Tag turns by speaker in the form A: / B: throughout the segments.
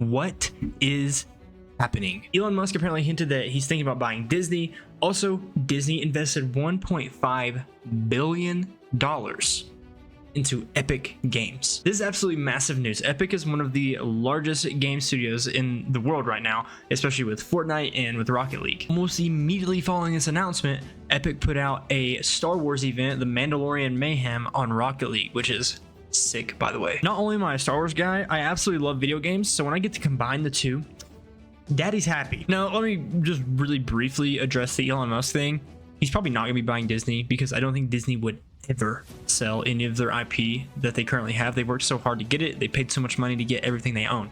A: What is happening? Elon Musk apparently hinted that he's thinking about buying Disney. Also, Disney invested $1.5 billion into Epic Games. This is absolutely massive news. Epic is one of the largest game studios in the world right now, especially with Fortnite and with Rocket League. Almost immediately following this announcement, Epic put out a Star Wars event, The Mandalorian Mayhem, on Rocket League, which is sick, by the way. Not only am I a Star Wars guy, I absolutely love video games, so when I get to combine the two, Daddy's happy. Now, let me just really briefly address the Elon Musk thing. He's probably not gonna be buying Disney because I don't think Disney would ever sell any of their IP that they currently have. They worked so hard to get it. They paid so much money to get everything they own.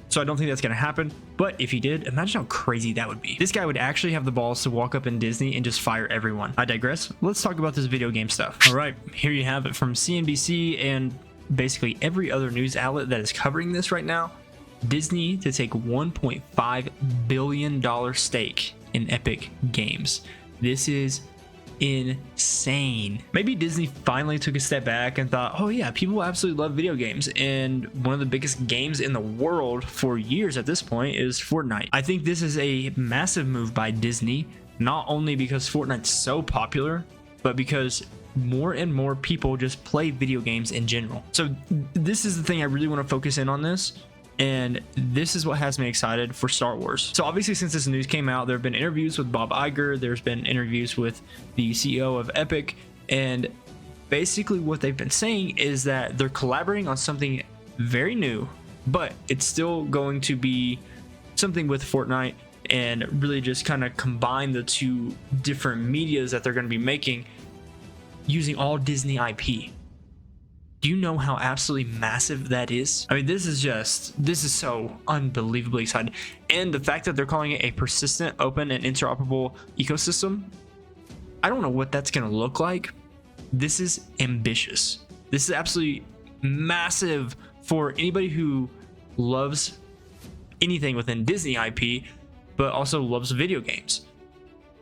A: So I don't think that's gonna happen. But if he did, imagine how crazy that would be. This guy would actually have the balls to walk up in Disney and just fire everyone. I digress. Let's talk about this video game stuff. All right, here you have it from CNBC and basically every other news outlet that is covering this right now. Disney to take $1.5 billion stake in Epic Games. This is insane. Maybe Disney finally took a step back and thought, oh yeah, people absolutely love video games, and one of the biggest games in the world for years at this point is Fortnite. I think this is a massive move by Disney, not only because Fortnite's so popular, but because more and more people just play video games in general. So this is the thing I really want to focus in on this. And this is what has me excited for Star Wars. So obviously, since this news came out, there have been interviews with Bob Iger. There's been interviews with the CEO of Epic. And basically what they've been saying is that they're collaborating on something very new, but it's still going to be something with Fortnite and really just kind of combine the two different medias that they're going to be making using all Disney IP. Do you know how absolutely massive that is? I mean, this is so unbelievably exciting. And the fact that they're calling it a persistent, open, and interoperable ecosystem, I don't know what that's going to look like. This is ambitious. This is absolutely massive for anybody who loves anything within Disney IP, but also loves video games.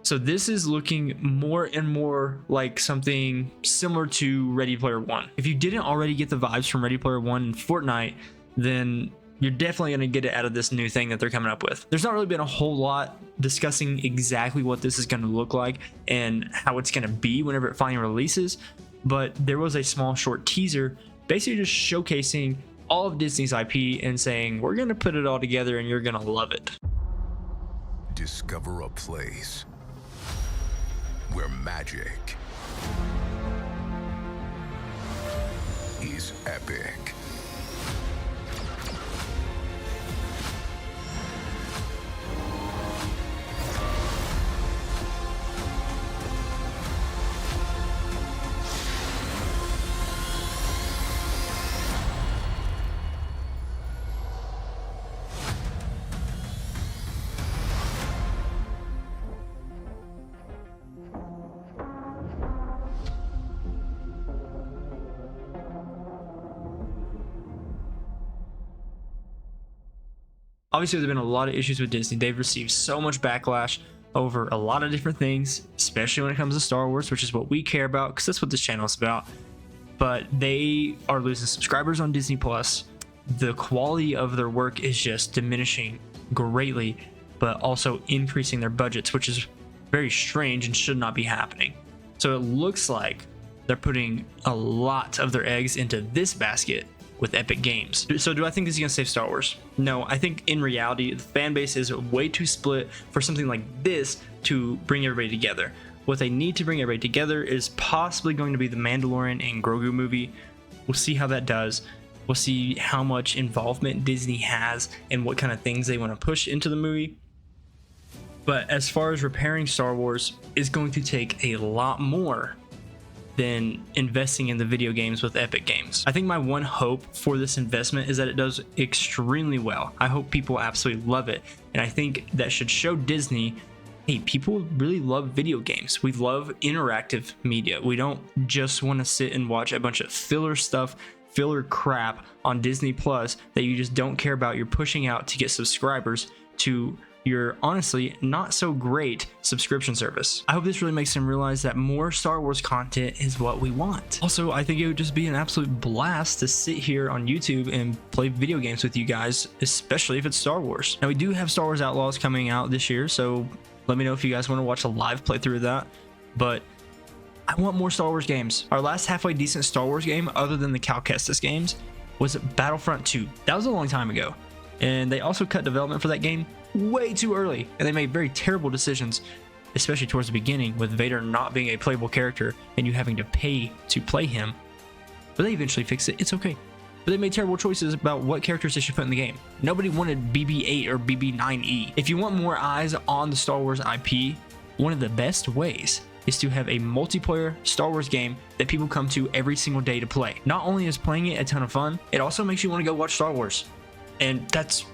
A: So this is looking more and more like something similar to Ready Player One. If you didn't already get the vibes from Ready Player One and Fortnite, then you're definitely going to get it out of this new thing that they're coming up with. There's not really been a whole lot discussing exactly what this is going to look like and how it's going to be whenever it finally releases, but there was a small short teaser basically just showcasing all of Disney's IP and saying, we're going to put it all together and you're going to love it.
B: Discover a place where magic is epic.
A: Obviously, there have been a lot of issues with Disney. They've received so much backlash over a lot of different things, especially when it comes to Star Wars, which is what we care about because that's what this channel is about. But they are losing subscribers on Disney Plus. The quality of their work is just diminishing greatly, but also increasing their budgets, which is very strange and should not be happening. So it looks like they're putting a lot of their eggs into this basket with Epic Games. So do I think this is gonna save Star Wars? No, I think in reality, the fan base is way too split for something like this to bring everybody together. What they need to bring everybody together is possibly going to be the Mandalorian and Grogu movie. We'll see how that does. We'll see how much involvement Disney has and what kind of things they want to push into the movie. But as far as repairing Star Wars, is going to take a lot more than investing in the video games with Epic Games. I think my one hope for this investment is that it does extremely well. I hope people absolutely love it. And I think that should show Disney, hey, people really love video games. We love interactive media. We don't just want to sit and watch a bunch of filler stuff, filler crap on Disney Plus that you just don't care about. You're pushing out to get subscribers to your honestly not so great subscription service. I hope this really makes them realize that more Star Wars content is what we want. Also, I think it would just be an absolute blast to sit here on YouTube and play video games with you guys, especially if it's Star Wars. Now, we do have Star Wars Outlaws coming out this year, so let me know if you guys want to watch a live playthrough of that. But I want more Star Wars games. Our last halfway decent Star Wars game, other than the Cal Kestis games, was Battlefront 2. That was a long time ago. And they also cut development for that game way too early, and they made very terrible decisions, especially towards the beginning, with Vader not being a playable character and you having to pay to play him. But they eventually fixed it. It's okay. But they made terrible choices about what characters they should put in the game. Nobody wanted BB-8 or BB-9E. If you want more eyes on the Star Wars IP, one of the best ways is to have a multiplayer Star Wars game that people come to every single day to play. Not only is playing it a ton of fun, it also makes you want to go watch Star Wars. And that's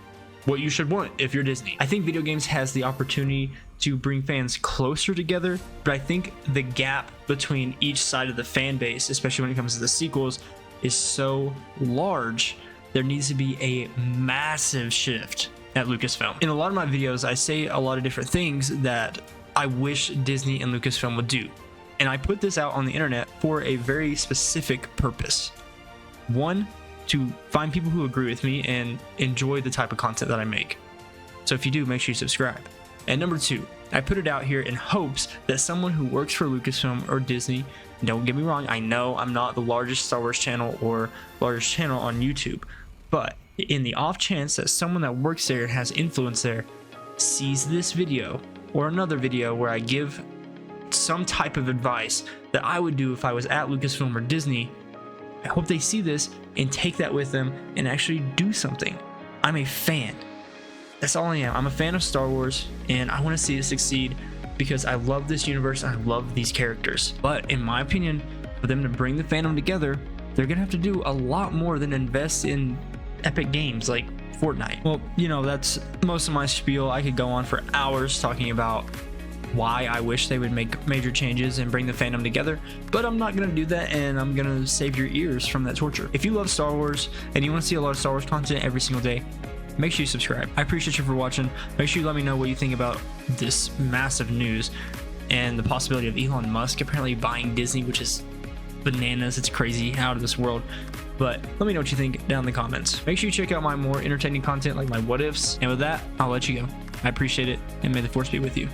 A: what you should want if you're Disney. I think video games has the opportunity to bring fans closer together, but I think the gap between each side of the fan base, especially when it comes to the sequels, is so large. There needs to be a massive shift at Lucasfilm. In a lot of my videos, I say a lot of different things that I wish Disney and Lucasfilm would do. And I put this out on the internet for a very specific purpose. One, to find people who agree with me and enjoy the type of content that I make. So if you do, make sure you subscribe. And number two, I put it out here in hopes that someone who works for Lucasfilm or Disney, don't get me wrong, I know I'm not the largest Star Wars channel or largest channel on YouTube, but in the off chance that someone that works there and has influence there sees this video or another video where I give some type of advice that I would do if I was at Lucasfilm or Disney, I hope they see this and take that with them and actually do something. I'm a fan. That's all I am. I'm a fan of Star Wars, and I want to see it succeed because I love this universe and I love these characters. But in my opinion, for them to bring the fandom together, they're gonna have to do a lot more than invest in epic games like Fortnite. Well, you know, that's most of my spiel. I could go on for hours talking about why I wish they would make major changes and bring the fandom together, but I'm not gonna do that, and I'm gonna save your ears from that torture. If you love Star Wars and you want to see a lot of Star Wars content every single day, make sure you subscribe. I appreciate you for watching. Make sure you let me know what you think about this massive news and the possibility of Elon Musk apparently buying Disney, which is bananas. It's crazy, out of this world. But let me know what you think down in the comments. Make sure you check out my more entertaining content like my what ifs. And with that, I'll let you go. I appreciate it, and may the force be with you.